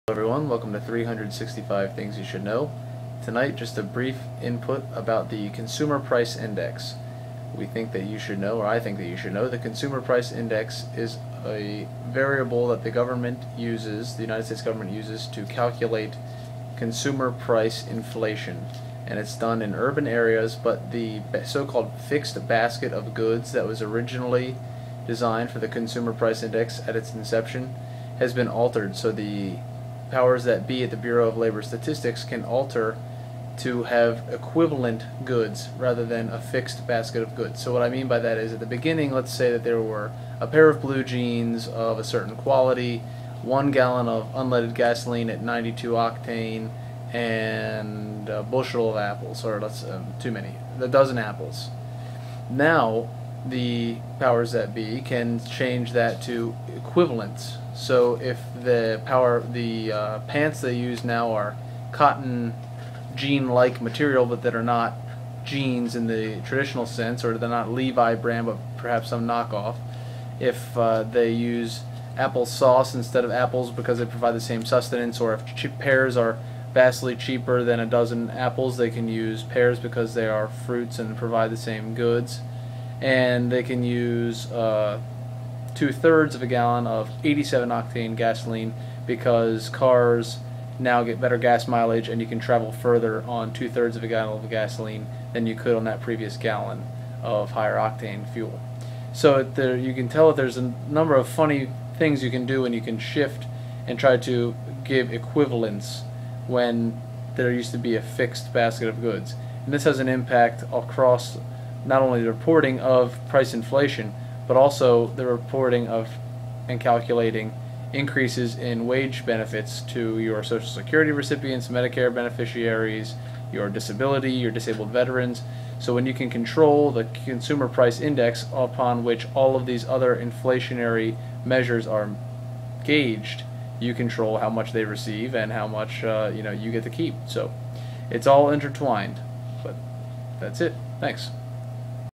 Hello everyone, welcome to 365 Things You Should Know. Tonight, just a brief input about the Consumer Price Index. We think that you should know, or I think that you should know, the Consumer Price Index is a variable that the government uses, the United States government uses to calculate consumer price inflation. And it's done in urban areas, but the so-called fixed basket of goods that was originally designed for the Consumer Price Index at its inception has been altered. So the powers that be at the Bureau of Labor Statistics can alter to have equivalent goods rather than a fixed basket of goods. So what I mean by that is, at the beginning, let's say that there were a pair of blue jeans of a certain quality, 1 gallon of unleaded gasoline at 92 octane, and a bushel of apples, or a dozen apples. Now the powers that be can change that to equivalents. So if the pants they use now are cotton jean-like material, but that are not jeans in the traditional sense, or they're not Levi brand, but perhaps some knockoff. If they use apple sauce instead of apples because they provide the same sustenance, or if pears are vastly cheaper than a dozen apples, they can use pears because they are fruits and provide the same goods. And they can use 2/3 of a gallon of 87 octane gasoline because cars now get better gas mileage, and you can travel further on 2/3 of a gallon of gasoline than you could on that previous gallon of higher octane fuel. So you can tell that there's a number of funny things you can do, and you can shift and try to give equivalence when there used to be a fixed basket of goods. And this has an impact across not only the reporting of price inflation, but also the reporting of and calculating increases in wage benefits to your Social Security recipients, Medicare beneficiaries, your disability, your disabled veterans. So when you can control the Consumer Price Index, upon which all of these other inflationary measures are gauged, you control how much they receive and how much you get to keep. So it's all intertwined. But that's it. Thanks.